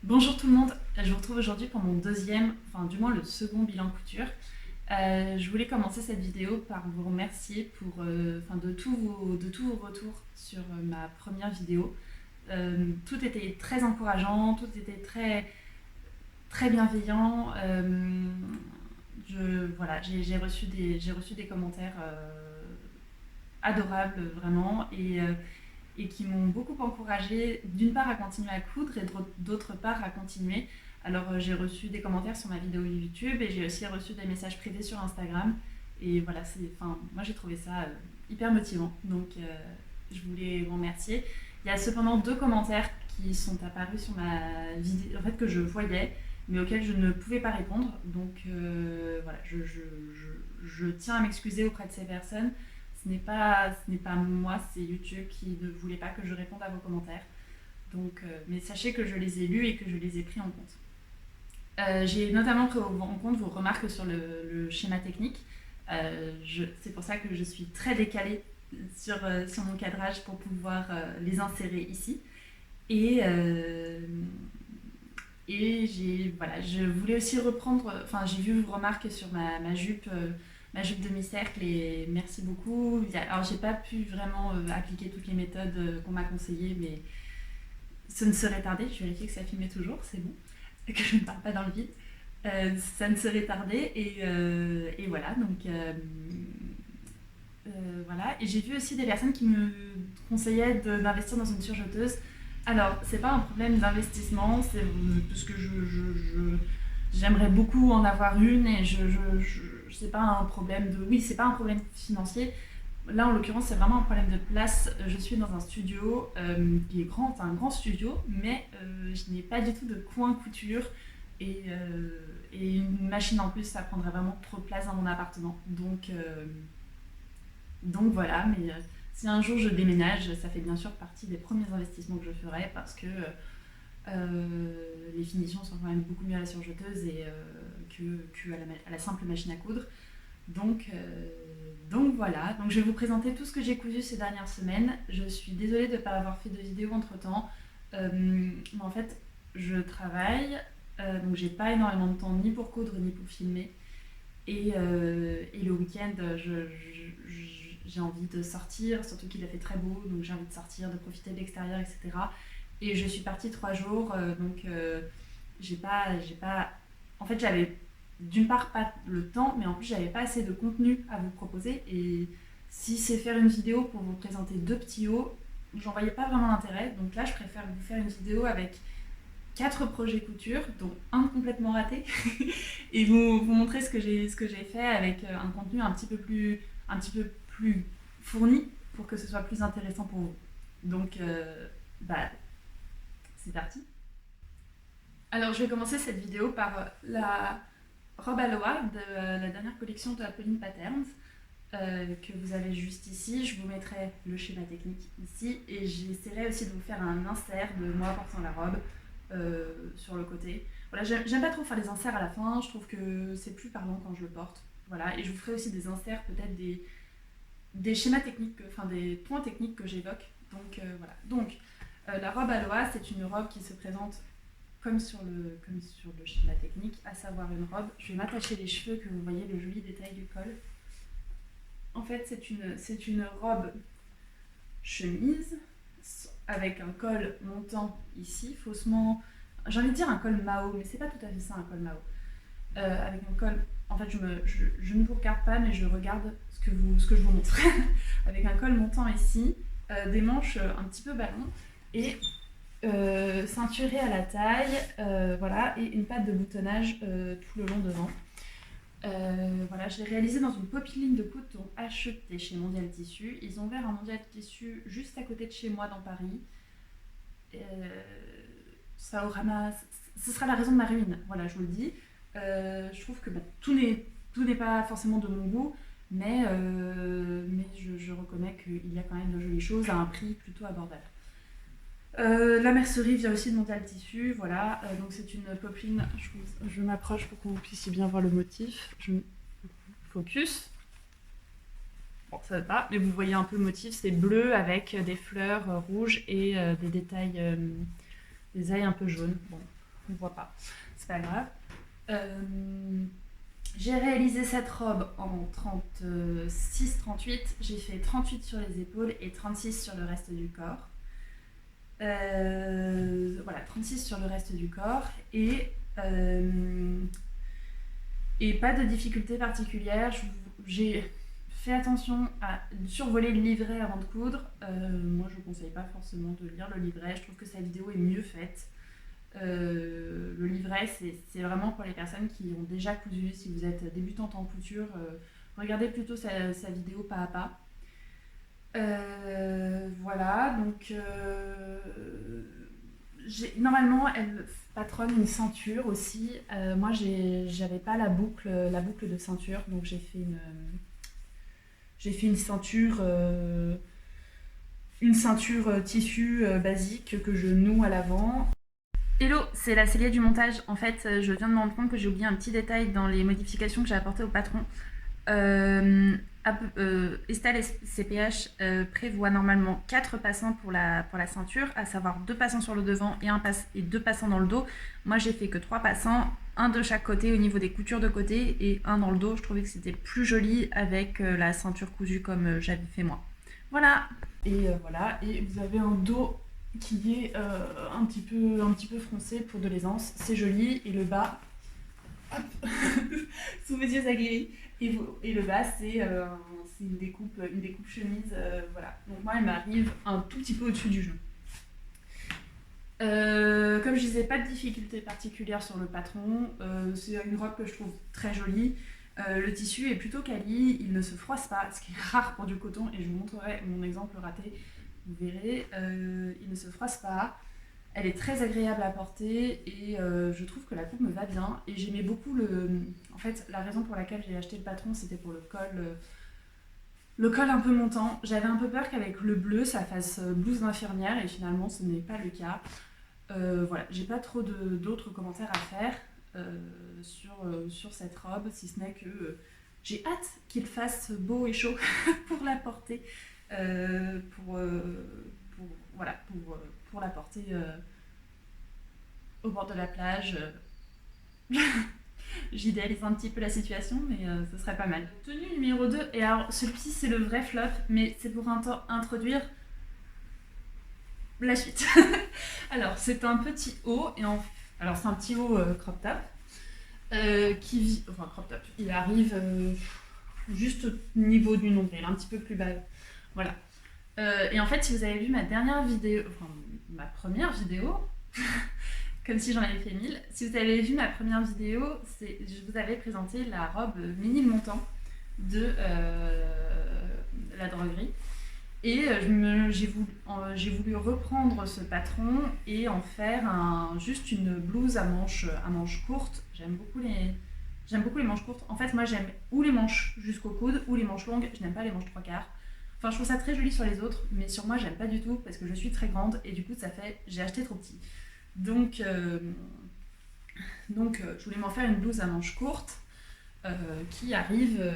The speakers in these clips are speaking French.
Bonjour tout le monde, je vous retrouve aujourd'hui pour mon deuxième, enfin du moins le second bilan couture. Je voulais commencer cette vidéo par vous remercier de tous vos retours sur ma première vidéo. Tout était très encourageant, tout était très bienveillant. Voilà, j'ai reçu des commentaires adorables vraiment et qui m'ont beaucoup encouragée, d'une part à continuer à coudre et d'autre part à continuer. Alors j'ai reçu des commentaires sur ma vidéo YouTube et j'ai aussi reçu des messages privés sur Instagram. Et voilà, moi j'ai trouvé ça hyper motivant. Donc je voulais vous remercier. Il y a cependant deux commentaires qui sont apparus sur ma vidéo, en fait que je voyais, mais auxquels je ne pouvais pas répondre. Donc voilà, je tiens à m'excuser auprès de ces personnes. Ce n'est pas moi, c'est YouTube qui ne voulait pas que je réponde à vos commentaires. Donc, mais sachez que je les ai lus et que je les ai pris en compte. J'ai notamment pris en compte vos remarques sur le schéma technique. C'est pour ça que je suis très décalée sur mon cadrage pour pouvoir les insérer ici. Et, euh, voilà, je voulais aussi reprendre, enfin j'ai vu vos remarques sur ma jupe demi-cercle et merci beaucoup. Alors j'ai pas pu vraiment appliquer toutes les méthodes qu'on m'a conseillées, mais ce ne serait tardé. Je vérifie que ça filmait toujours, c'est bon, que je ne parle pas dans le vide. Ça ne serait tardé et voilà donc voilà. Et j'ai vu aussi des personnes qui me conseillaient d'investir dans une surjeteuse. Alors, c'est pas un problème d'investissement, c'est parce que j'aimerais beaucoup en avoir une et c'est pas un problème de. Oui, c'est pas un problème financier. Là, en l'occurrence, c'est vraiment un problème de place. Je suis dans un studio qui est grand, c'est un grand studio, mais je n'ai pas du tout de coin couture et une machine en plus, ça prendrait vraiment trop de place dans mon appartement. Donc voilà, mais si un jour je déménage, ça fait bien sûr partie des premiers investissements que je ferai parce que les finitions sont quand même beaucoup mieux à la surjeteuse que à la simple machine à coudre. Donc voilà, donc je vais vous présenter tout ce que j'ai cousu ces dernières semaines. Je suis désolée de ne pas avoir fait de vidéo entre temps. Mais en fait, je travaille, donc j'ai pas énormément de temps ni pour coudre ni pour filmer. Et le week-end, j'ai envie de sortir, surtout qu'il a fait très beau, donc j'ai envie de sortir, de profiter de l'extérieur, etc. Et je suis partie 3 jours, donc j'ai pas. En fait, j'avais d'une part pas le temps, mais en plus j'avais pas assez de contenu à vous proposer. Et si c'est faire une vidéo pour vous présenter deux petits hauts, j'en voyais pas vraiment l'intérêt. Donc là, je préfère vous faire une vidéo avec 4 projets couture, dont un complètement raté, et vous montrer ce que j'ai fait avec un contenu un petit peu plus fourni pour que ce soit plus intéressant pour vous. Donc, bah, c'est parti. Alors, je vais commencer cette vidéo par la robe Aloha de la dernière collection de Apolline Patterns que vous avez juste ici. Je vous mettrai le schéma technique ici et j'essaierai aussi de vous faire un insert de moi portant la robe sur le côté. Voilà, j'aime pas trop faire les inserts à la fin, je trouve que c'est plus parlant quand je le porte. Voilà, et je vous ferai aussi des inserts, peut-être des schémas techniques, enfin des points techniques que j'évoque. Donc voilà. Donc la robe Aloha, c'est une robe qui se présente comme sur le schéma technique, à savoir une robe. Je vais m'attacher les cheveux, que vous voyez le joli détail du col. En fait, c'est une robe chemise avec un col montant ici, faussement. J'ai envie de dire un col Mao, mais c'est pas tout à fait ça un col Mao. Avec un col. En fait, je ne vous regarde pas, mais je regarde ce que je vous montre. Avec un col montant ici, des manches un petit peu ballon et ceinturée à la taille, voilà, et une patte de boutonnage tout le long devant. Voilà, je l'ai réalisé dans une popeline de coton achetée chez Mondial Tissu. Ils ont ouvert un Mondial Tissu juste à côté de chez moi dans Paris. Euh, Ça aura ce sera la raison de ma ruine, voilà, je vous le dis. Je trouve que bon, tout n'est pas forcément de mon goût, mais je reconnais qu'il y a quand même de jolies choses à un prix plutôt abordable. La mercerie vient aussi de Mondial Tissu, voilà. Donc c'est une popeline. Je m'approche pour que vous puissiez bien voir le motif. Focus. Bon, ça va pas, mais vous voyez un peu le motif. C'est bleu avec des fleurs rouges et des détails, des ailes un peu jaunes. Bon, on ne voit pas, c'est pas grave. J'ai réalisé cette robe en 36-38, j'ai fait 38 sur les épaules et 36 sur le reste du corps. Voilà, 36 sur le reste du corps et pas de difficulté particulière. J'ai fait attention à survoler le livret avant de coudre. Moi, je ne conseille pas forcément de lire le livret. Je trouve que sa vidéo est mieux faite. Le livret, c'est vraiment pour les personnes qui ont déjà cousu. Si vous êtes débutante en couture, regardez plutôt sa vidéo pas à pas. Voilà, donc normalement elle patronne une ceinture aussi. Moi j'avais pas la boucle de ceinture, donc j'ai fait une ceinture tissu basique que je noue à l'avant. Hello, c'est la Célia du montage. En fait, je viens de me rendre compte que j'ai oublié un petit détail dans les modifications que j'ai apportées au patron. Estelle CPH prévoit normalement 4 passants pour la ceinture, à savoir 2 passants sur le devant et 2 passants dans le dos. Moi j'ai fait que 3 passants, un de chaque côté au niveau des coutures de côté et un dans le dos. Je trouvais que c'était plus joli avec la ceinture cousue comme j'avais fait moi. Voilà. Et voilà, et vous avez un dos qui est un petit peu froncé pour de l'aisance. C'est joli, et le bas, hop, sous mes yeux aguerris. Et le bas, c'est une découpe chemise, voilà. Donc moi, elle m'arrive un tout petit peu au-dessus du genou. Comme je disais, pas de difficulté particulière sur le patron. C'est une robe que je trouve très jolie. Le tissu est plutôt quali, il ne se froisse pas, ce qui est rare pour du coton, et je vous montrerai mon exemple raté, vous verrez. Il ne se froisse pas. Elle est très agréable à porter et je trouve que la coupe me va bien. Et j'aimais beaucoup En fait, la raison pour laquelle j'ai acheté le patron, c'était pour le col un peu montant. J'avais un peu peur qu'avec le bleu, ça fasse blouse d'infirmière et finalement, ce n'est pas le cas. Voilà, j'ai pas trop d'autres commentaires à faire sur cette robe, si ce n'est que j'ai hâte qu'il fasse beau et chaud pour la porter. Pour la porter au bord de la plage. J'idéalise un petit peu la situation, mais ce serait pas mal. Tenue numéro 2, et alors celui-ci c'est le vrai flop, mais c'est pour introduire la suite. Alors c'est un petit haut, alors c'est un petit haut crop top, crop top, il arrive juste au niveau du nombril, un petit peu plus bas, voilà. Et en fait, si vous avez vu ma première vidéo, comme si j'en avais fait 1000, si vous avez vu ma première vidéo, je vous avais présenté la robe mini montant de la droguerie. Et j'ai voulu reprendre ce patron et en faire juste une blouse à manches courtes. J'aime beaucoup les manches courtes. En fait, moi, j'aime ou les manches jusqu'au coude ou les manches longues. Je n'aime pas les manches 3/4. Enfin, je trouve ça très joli sur les autres, mais sur moi, j'aime pas du tout parce que je suis très grande et du coup, j'ai acheté trop petit. Donc, je voulais m'en faire une blouse à manches courtes qui arrive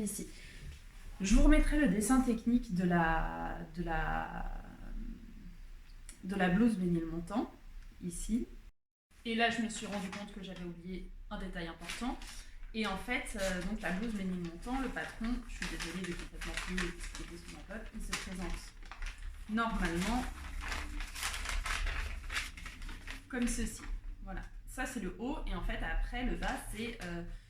ici. Je vous remettrai le dessin technique de la blouse Ménilmontant, ici. Et là, je me suis rendu compte que j'avais oublié un détail important. Et en fait, donc la blouse Ménilmontant, le patron, je suis désolée de complètement plier ce qui était sous ma pote, il se présente normalement comme ceci. Voilà, ça c'est le haut, et en fait après le bas,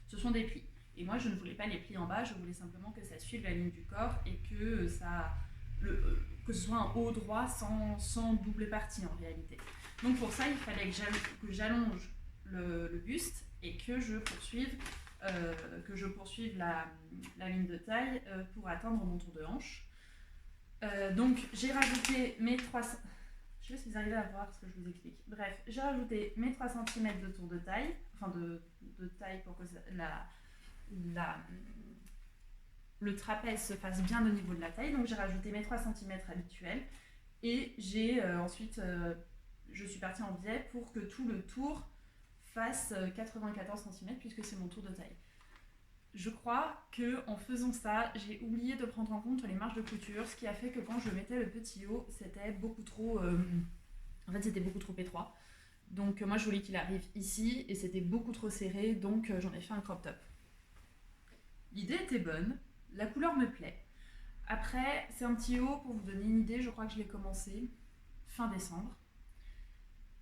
ce sont des plis. Et moi je ne voulais pas les plis en bas, je voulais simplement que ça suive la ligne du corps et que ce soit un haut droit sans double partie en réalité. Donc pour ça, il fallait que j'allonge le buste et que je poursuive la ligne de taille pour atteindre mon tour de hanche. Donc j'ai rajouté mes 3... Je sais pas si vous arrivez à voir ce que je vous explique. Bref, j'ai rajouté mes 3 cm de tour de taille, enfin de taille pour que le trapèze se fasse bien au niveau de la taille. Donc j'ai rajouté mes 3 cm habituels et ensuite je suis partie en biais pour que tout le tour fasse 94 cm puisque c'est mon tour de taille. Je crois qu'en faisant ça, j'ai oublié de prendre en compte les marges de couture, ce qui a fait que quand je mettais le petit haut, c'était beaucoup trop... en fait, c'était beaucoup trop étroit. Donc moi je voulais qu'il arrive ici et c'était beaucoup trop serré, donc j'en ai fait un crop top. L'idée était bonne, la couleur me plaît. Après, c'est un petit haut, pour vous donner une idée, je crois que je l'ai commencé fin décembre.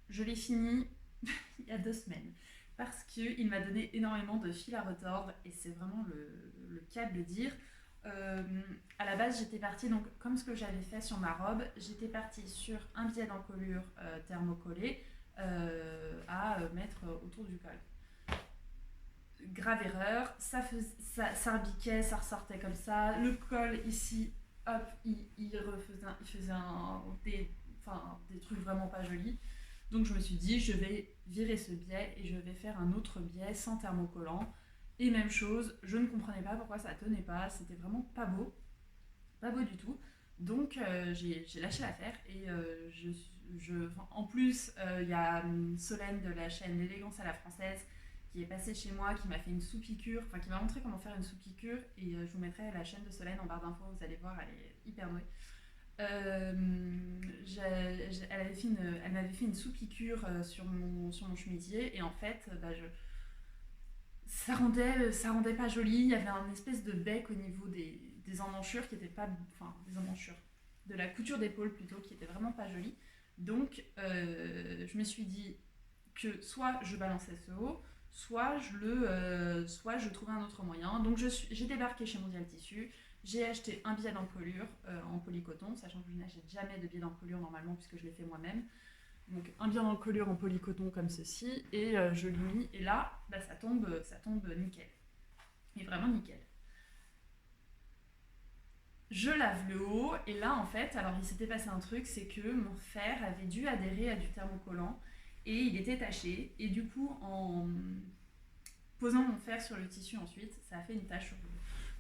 Je l'ai fini il y a 2 semaines parce qu'il m'a donné énormément de fil à retordre et c'est vraiment le cas de le dire. À la base, j'étais partie, donc comme ce que j'avais fait sur ma robe, j'étais partie sur un biais d'encolure thermocollé à mettre autour du col. Grave erreur, ça rebiquait, ça ressortait comme ça. Le col ici, hop, il faisait des trucs vraiment pas jolis. Donc je me suis dit, je vais virer ce biais et je vais faire un autre biais sans thermocollant. Et même chose, je ne comprenais pas pourquoi ça tenait pas, c'était vraiment pas beau du tout. Donc j'ai lâché l'affaire et en plus il y a Solène de la chaîne L'élégance à la française qui est passée chez moi, qui m'a fait une sous-piqûre, enfin qui m'a montré comment faire une sous-piqûre et je vous mettrai la chaîne de Solène en barre d'infos, vous allez voir, elle est hyper douée. Elle m'avait fait une sous-piqûre sur mon chemisier et en fait ça rendait pas joli. Il y avait un espèce de bec au niveau des emmanchures qui était pas, enfin des emmanchures, de la couture d'épaule plutôt, qui était vraiment pas jolie. Donc je me suis dit que soit je balançais ce haut, soit je trouvais un autre moyen. Donc j'ai débarqué chez Mondial Tissu, j'ai acheté un biais d'encolure en polycoton, sachant que je n'achète jamais de biais d'encolure normalement puisque je l'ai fait moi-même. Donc un biais d'encolure en polycoton comme ceci, et je l'ai mis, et là, ça tombe nickel. Et vraiment nickel. Je lave le haut, et là en fait, alors il s'était passé un truc, c'est que mon fer avait dû adhérer à du thermocollant, et il était taché, et du coup en posant mon fer sur le tissu ensuite, ça a fait une tache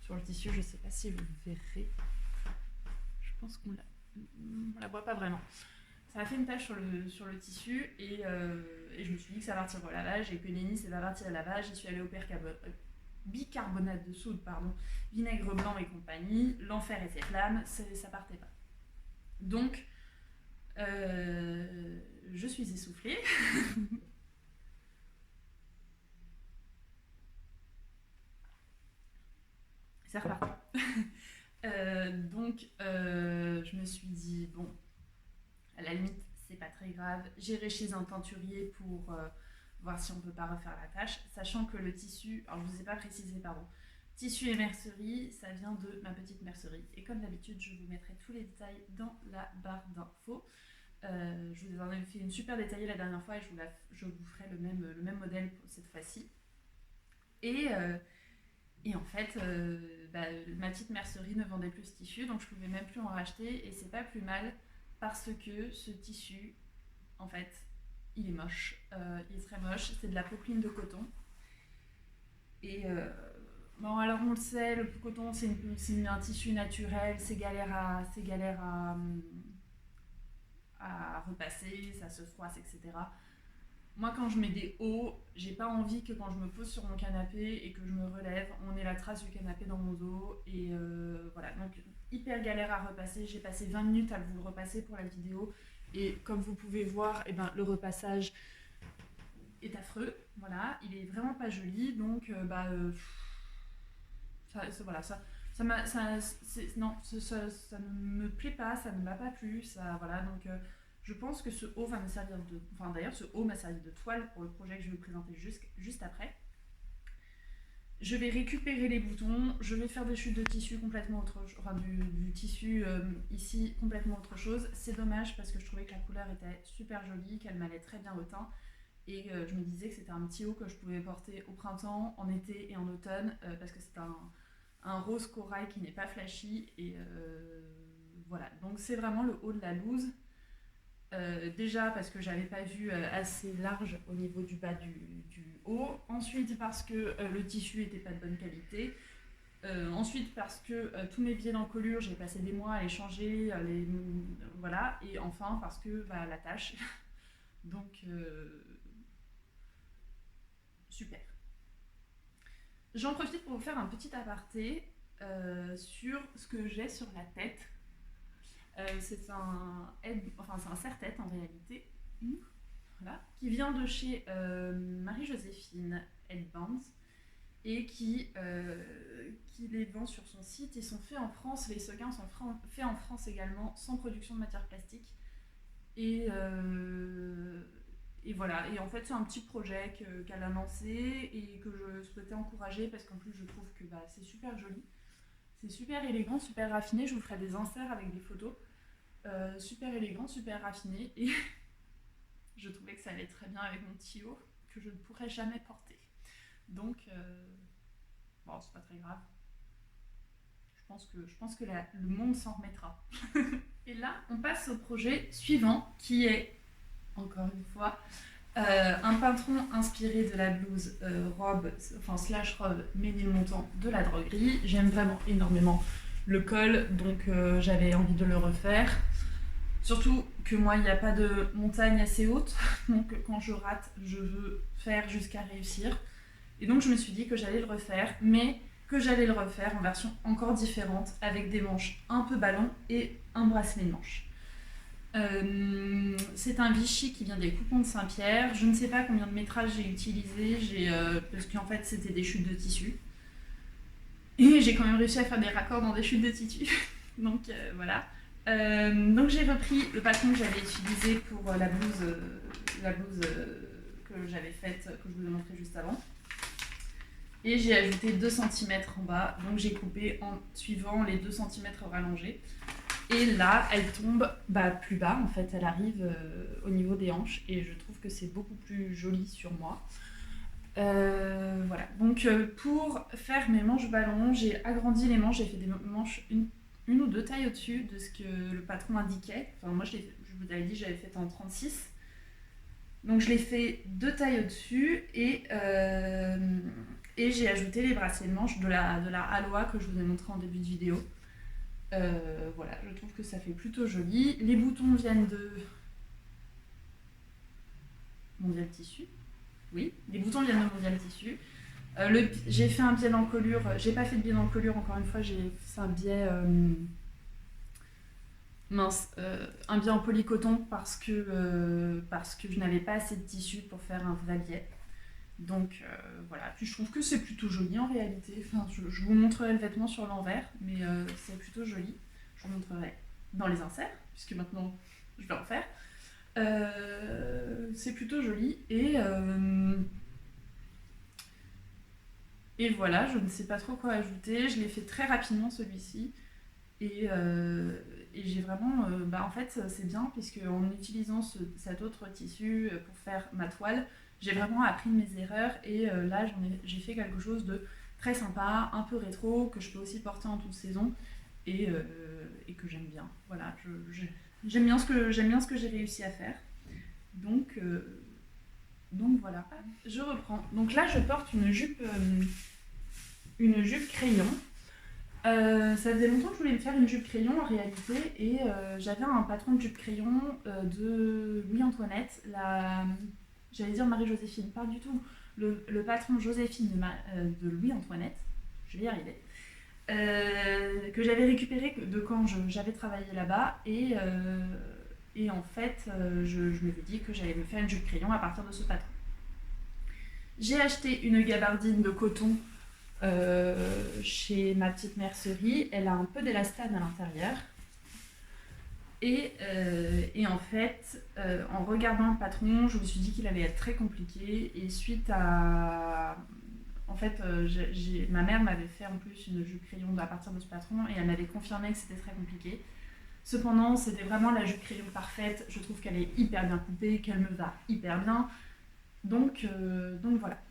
sur le tissu, je sais pas si vous verrez. Je pense qu'on la voit pas vraiment. Ça a fait une tache sur le tissu et je me suis dit que ça va partir au lavage et que Lénie, ça va partir au lavage. J'y suis allée au bicarbonate de soude, vinaigre blanc et compagnie, l'enfer et ses flammes, ça partait pas. Donc, je suis essoufflée. C'est reparti. Donc, je me suis dit, bon, à la limite, c'est pas très grave. J'irai chez un teinturier pour voir si on peut pas refaire la tâche, sachant que le tissu, alors je vous ai pas précisé, pardon, tissu et mercerie, ça vient de ma petite mercerie. Et comme d'habitude, je vous mettrai tous les détails dans la barre d'infos. Je vous en ai fait une super détaillée la dernière fois et je vous ferai le même modèle pour cette fois-ci. Et en fait, ma petite mercerie ne vendait plus ce tissu, donc je pouvais même plus en racheter et c'est pas plus mal parce que ce tissu, en fait, il est moche. Il est très moche. C'est de la popeline de coton. Et bon, alors on le sait, le coton, c'est un tissu naturel, c'est galère à repasser, ça se froisse, etc. Moi, quand je mets des hauts, j'ai pas envie que quand je me pose sur mon canapé et que je me relève, on ait la trace du canapé dans mon dos. Et voilà, donc hyper galère à repasser. J'ai passé 20 minutes à vous le repasser pour la vidéo. Et comme vous pouvez voir, le repassage est affreux. Voilà, il est vraiment pas joli. Donc, ça ne me plaît pas, ça ne m'a pas plu. Ça, voilà, donc. Je pense que ce haut va me servir de... Enfin d'ailleurs ce haut m'a servi de toile pour le projet que je vais vous présenter juste après. Je vais récupérer les boutons, je vais faire des chutes de tissu complètement autre chose, enfin du tissu ici complètement autre chose. C'est dommage parce que je trouvais que la couleur était super jolie, qu'elle m'allait très bien au teint. Et je me disais que c'était un petit haut que je pouvais porter au printemps, en été et en automne parce que c'est un rose corail qui n'est pas flashy. Et voilà, donc c'est vraiment le haut de la loose. Déjà parce que j'avais pas vu assez large au niveau du bas du haut, ensuite parce que le tissu était pas de bonne qualité, ensuite parce que tous mes biais d'encolure, j'ai passé des mois à les changer, voilà, et enfin parce que la tâche. Donc super. J'en profite pour vous faire un petit aparté sur ce que j'ai sur la tête. C'est un serre-tête en réalité. voilà, qui vient de chez Marie-Joséphine Headbands et qui les vend sur son site. Ils sont faits en France, les sequins sont faits en France également, sans production de matière plastique. Et voilà, et en fait c'est un petit projet qu'elle a lancé et que je souhaitais encourager parce qu'en plus je trouve que c'est super joli, c'est super élégant, super raffiné. Je vous ferai des inserts avec des photos. Super élégant, super raffiné, et je trouvais que ça allait très bien avec mon tuyau que je ne pourrais jamais porter. Donc, bon, c'est pas très grave. Je pense que le monde s'en remettra. Et là, on passe au projet suivant qui est, encore une fois, un patron inspiré de la blouse robe, enfin slash robe Ménilmontant de la droguerie. J'aime vraiment énormément le col, donc j'avais envie de le refaire. Surtout que moi, il n'y a pas de montagne assez haute, donc quand je rate, je veux faire jusqu'à réussir. Et donc je me suis dit que j'allais le refaire, mais que j'allais le refaire en version encore différente, avec des manches un peu ballon et un bracelet de manche. C'est un Vichy qui vient des Coupons de Saint-Pierre. Je ne sais pas combien de métrages j'ai utilisé, parce qu'en fait c'était des chutes de tissu. Et j'ai quand même réussi à faire des raccords dans des chutes de tissu. Donc voilà. Donc j'ai repris le patron que j'avais utilisé pour la blouse que j'avais faite, que je vous ai montré juste avant. Et j'ai ajouté 2 cm en bas, donc j'ai coupé en suivant les 2 cm rallongés. Et là, elle tombe plus bas, en fait, elle arrive au niveau des hanches, et je trouve que c'est beaucoup plus joli sur moi. Voilà, donc pour faire mes manches ballon, j'ai agrandi les manches, j'ai fait des manches une ou deux tailles au-dessus de ce que le patron indiquait. Enfin, moi, je vous avais dit, j'avais fait en 36. Donc, je l'ai fait 2 tailles au-dessus et j'ai ajouté les bracelets de manches de la Aloha que je vous ai montré en début de vidéo. Voilà, je trouve que ça fait plutôt joli. Les boutons viennent de Mondial Tissu. Oui, les boutons viennent de Mondial Tissu. J'ai fait un biais d'encolure. J'ai pas fait de biais d'encolure, encore une fois, c'est un biais un biais en polycoton parce que je n'avais pas assez de tissu pour faire un vrai biais. Donc voilà, puis je trouve que c'est plutôt joli en réalité. Enfin, je vous montrerai le vêtement sur l'envers, mais c'est plutôt joli. Je vous montrerai dans les inserts, puisque maintenant je vais en faire. C'est plutôt joli et voilà, je ne sais pas trop quoi ajouter. Je l'ai fait très rapidement celui-ci et j'ai vraiment en fait c'est bien puisque en utilisant cet autre tissu pour faire ma toile, j'ai vraiment appris de mes erreurs et là j'ai fait quelque chose de très sympa, un peu rétro, que je peux aussi porter en toute saison et que j'aime bien. Voilà, j'aime bien ce que j'ai réussi à faire. Donc voilà, je reprends. Donc là je porte une jupe crayon. Ça faisait longtemps que je voulais me faire une jupe crayon en réalité et j'avais un patron de jupe crayon de Louis-Antoinette, j'allais dire Marie-Joséphine, pas du tout, le patron Joséphine de Louis-Antoinette, je vais y arriver, que j'avais récupéré de quand j'avais travaillé là-bas et en fait je m'étais dit que j'allais me faire une jupe crayon à partir de ce patron. J'ai acheté une gabardine de coton chez ma petite mercerie. Elle a un peu d'élastane à l'intérieur et en fait en regardant le patron je me suis dit qu'il allait être très compliqué et suite à en fait ma mère m'avait fait en plus une jupe crayon à partir de ce patron et elle m'avait confirmé que c'était très compliqué. Cependant c'était vraiment la jupe crayon parfaite, je trouve qu'elle est hyper bien coupée, qu'elle me va hyper bien, donc voilà.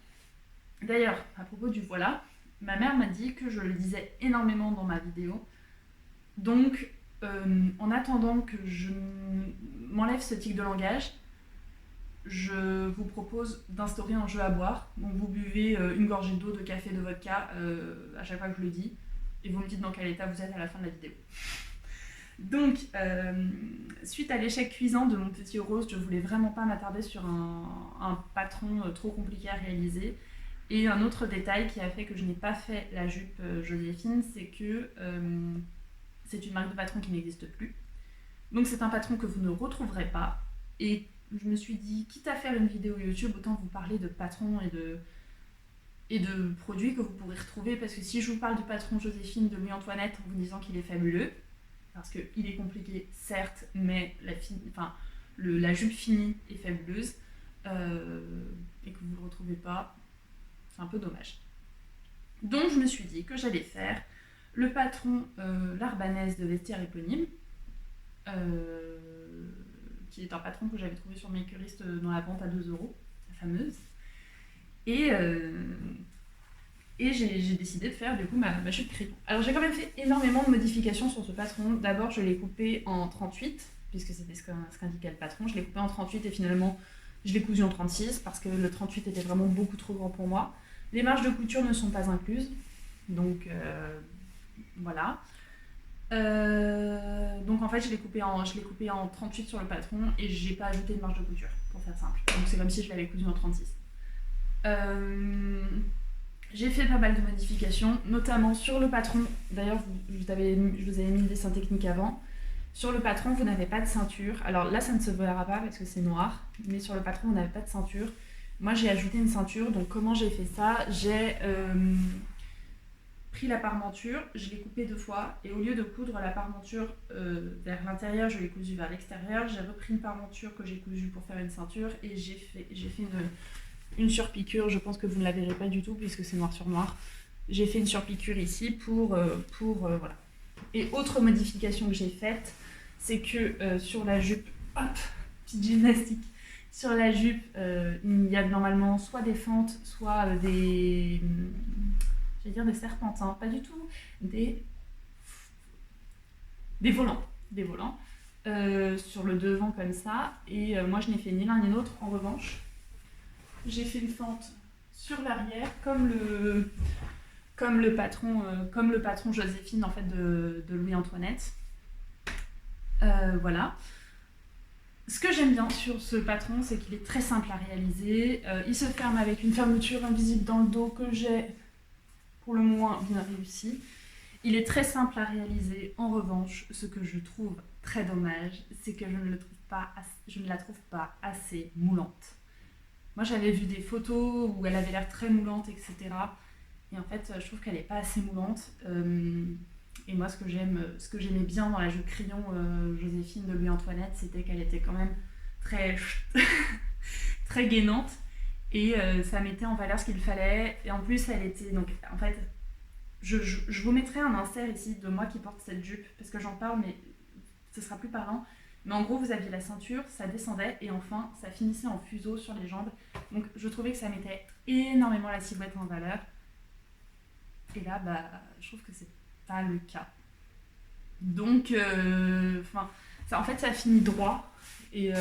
D'ailleurs à propos du voilà, ma mère m'a dit que je le disais énormément dans ma vidéo, donc en attendant que je m'enlève ce tic de langage, je vous propose d'instaurer un jeu à boire. Donc vous buvez une gorgée d'eau, de café, de vodka à chaque fois que je le dis, et vous me dites dans quel état vous êtes à la fin de la vidéo. Donc, suite à l'échec cuisant de mon petit rose, je voulais vraiment pas m'attarder sur un patron trop compliqué à réaliser. Et un autre détail qui a fait que je n'ai pas fait la jupe Joséphine, c'est que c'est une marque de patron qui n'existe plus. Donc c'est un patron que vous ne retrouverez pas et je me suis dit, quitte à faire une vidéo YouTube, autant vous parler de patron et de produits que vous pourrez retrouver, parce que si je vous parle du patron Joséphine de Louis-Antoinette en vous disant qu'il est fabuleux, parce qu'il est compliqué, certes, mais la jupe finie est fabuleuse, et que vous ne le retrouvez pas, c'est un peu dommage. Donc je me suis dit que j'allais faire le patron l'Arbanaise de vestiaire éponyme, qui est un patron que j'avais trouvé sur Makerist dans la vente à 2 euros, la fameuse. Et j'ai décidé de faire du coup ma jupe crayon. Alors j'ai quand même fait énormément de modifications sur ce patron. D'abord je l'ai coupé en 38, puisque c'était ce qu'indiquait le patron. Je l'ai coupé en 38 et finalement je l'ai cousu en 36 parce que le 38 était vraiment beaucoup trop grand pour moi. Les marges de couture ne sont pas incluses, donc voilà. Donc en fait je l'ai coupé en 38 sur le patron et j'ai pas ajouté de marge de couture, pour faire simple. Donc c'est comme si je l'avais cousu en 36. J'ai fait pas mal de modifications, notamment sur le patron. D'ailleurs, je vous avais mis le dessin technique avant. Sur le patron, vous n'avez pas de ceinture. Alors là, ça ne se verra pas parce que c'est noir, mais sur le patron, vous n'avez pas de ceinture. Moi, j'ai ajouté une ceinture. Donc, comment j'ai fait ça? J'ai pris la parmenture, je l'ai coupée 2 fois, et au lieu de coudre la parmenture vers l'intérieur, je l'ai cousue vers l'extérieur. J'ai repris une parmenture que j'ai cousue pour faire une ceinture, et j'ai fait une surpiqûre. Je pense que vous ne la verrez pas du tout puisque c'est noir sur noir. J'ai fait une surpiqûre ici pour voilà. Et autre modification que j'ai faite, c'est que sur la jupe, hop, petite gymnastique, sur la jupe, il y a normalement soit des fentes, soit des serpentins, pas du tout, des volants. Sur le devant comme ça, et moi je n'ai fait ni l'un ni l'autre. En revanche, j'ai fait une fente sur l'arrière, comme le patron Joséphine en fait de Louis-Antoinette. Voilà. Ce que j'aime bien sur ce patron, c'est qu'il est très simple à réaliser. Il se ferme avec une fermeture invisible dans le dos que j'ai pour le moins bien réussi. Il est très simple à réaliser. En revanche, ce que je trouve très dommage, c'est que je ne la trouve pas assez moulante. Moi, j'avais vu des photos où elle avait l'air très moulante, etc. Et en fait, je trouve qu'elle n'est pas assez moulante. Et moi, ce que j'aimais bien dans la jupe crayon Joséphine de Louis-Antoinette, c'était qu'elle était quand même très, très gainante. Et ça mettait en valeur ce qu'il fallait. Et en plus, elle était... Donc, en fait, je vous mettrai un insert ici de moi qui porte cette jupe, parce que j'en parle, mais ce sera plus parlant. Mais en gros, vous aviez la ceinture, ça descendait, et enfin, ça finissait en fuseau sur les jambes. Donc, je trouvais que ça mettait énormément la silhouette en valeur. Et là, je trouve que c'est pas le cas. Donc, en fait, ça finit droit. Et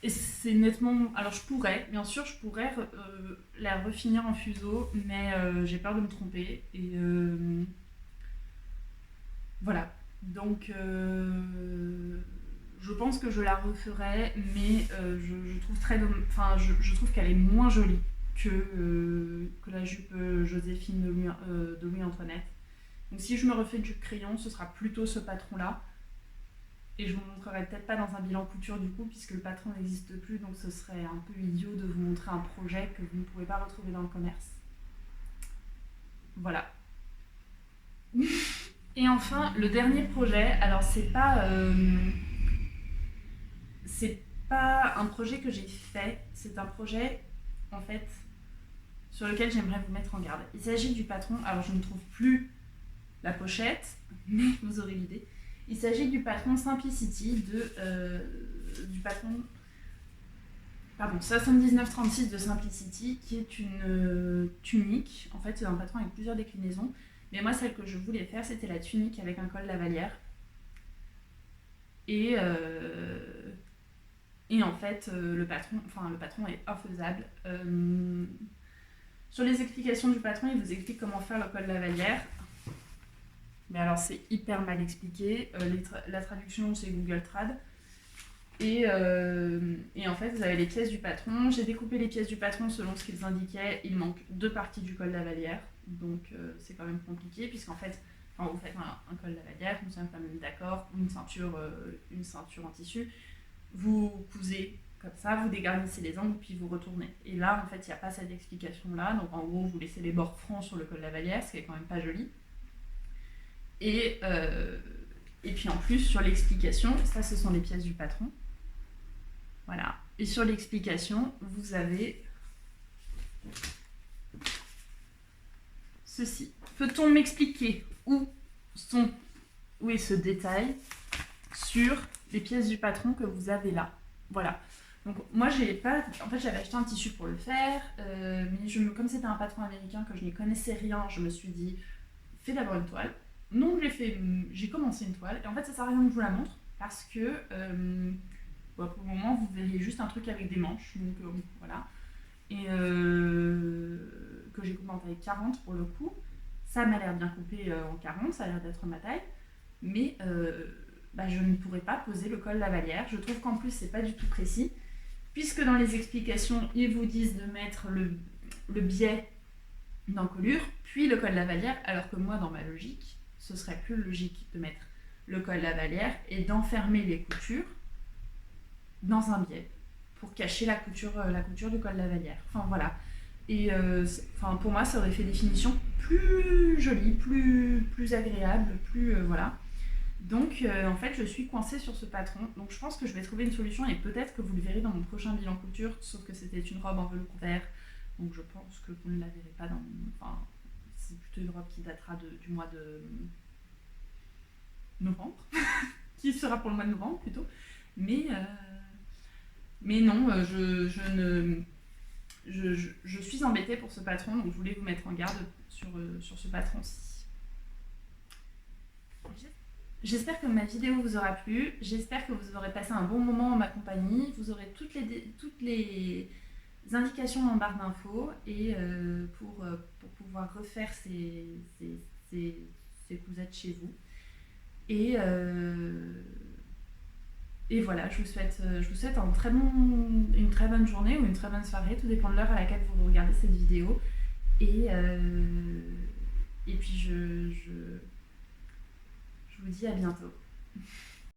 c'est nettement... Alors, bien sûr, je pourrais la refinir en fuseau, mais j'ai peur de me tromper. Et voilà. Donc... je pense que je la referai, mais je trouve qu'elle est moins jolie que la jupe Joséphine de Louis-Antoinette. Donc si je me refais du crayon, ce sera plutôt ce patron-là. Et je vous montrerai peut-être pas dans un bilan couture du coup, puisque le patron n'existe plus, donc ce serait un peu idiot de vous montrer un projet que vous ne pourrez pas retrouver dans le commerce. Voilà. Et enfin, le dernier projet, alors c'est pas un projet que j'ai fait, c'est un projet en fait sur lequel j'aimerais vous mettre en garde. Il s'agit du patron, alors je ne trouve plus la pochette, mais vous aurez l'idée. Il s'agit du patron Simplicity du patron 7936 de Simplicity, qui est une tunique. En fait, c'est un patron avec plusieurs déclinaisons. Mais moi, celle que je voulais faire, c'était la tunique avec un col lavalière. Et en fait, le patron est infaisable. Sur les explications du patron, il vous explique comment faire le col lavalière. Mais alors, c'est hyper mal expliqué. La traduction, c'est Google Trad. Et en fait, vous avez les pièces du patron. J'ai découpé les pièces du patron selon ce qu'ils indiquaient. Il manque 2 parties du col lavalière. Donc, c'est quand même compliqué, puisqu'en fait, vous faites un col lavalière, nous sommes quand même d'accord, une ceinture en tissu. Vous cousez Comme ça, vous dégarnissez les angles puis vous retournez. Et là, en fait, il n'y a pas cette explication-là. Donc en gros, vous laissez les bords francs sur le col Lavalière, ce qui est quand même pas joli. Et puis en plus, sur l'explication, ça ce sont les pièces du patron. Voilà. Et sur l'explication, vous avez ceci. Peut-on m'expliquer où est ce détail sur les pièces du patron que vous avez là? Voilà. Donc moi j'avais acheté un tissu pour le faire, mais comme c'était un patron américain que je n'y connaissais rien, je me suis dit fais d'abord une toile. Donc j'ai commencé une toile et en fait ça sert à rien que je vous la montre parce que pour le moment vous verriez juste un truc avec des manches, donc voilà, et que j'ai coupé en taille 40 pour le coup. Ça m'a l'air bien coupé en 40, ça a l'air d'être ma taille, mais je ne pourrais pas poser le col Lavalière. Je trouve qu'en plus c'est pas du tout précis, puisque dans les explications ils vous disent de mettre le biais d'encolure, puis le col Lavalière, alors que moi dans ma logique, ce serait plus logique de mettre le col Lavalière et d'enfermer les coutures dans un biais pour cacher la couture du col Lavalière. Enfin voilà. Et pour moi ça aurait fait des finitions plus jolies, plus agréables, voilà. Donc en fait je suis coincée sur ce patron, donc je pense que je vais trouver une solution et peut-être que vous le verrez dans mon prochain bilan couture, sauf que c'était une robe en velours vert, donc je pense que vous ne la verrez pas c'est plutôt une robe qui datera du mois de novembre, qui sera pour le mois de novembre plutôt, mais non, je suis embêtée pour ce patron, donc je voulais vous mettre en garde sur ce patron-ci. J'espère que ma vidéo vous aura plu, j'espère que vous aurez passé un bon moment en ma compagnie, vous aurez toutes les indications en barre d'infos et pour pouvoir refaire ces cousettes chez vous. Et voilà, je vous souhaite une très bonne journée ou une très bonne soirée, tout dépend de l'heure à laquelle vous regardez cette vidéo. Et puis je vous dis à bientôt.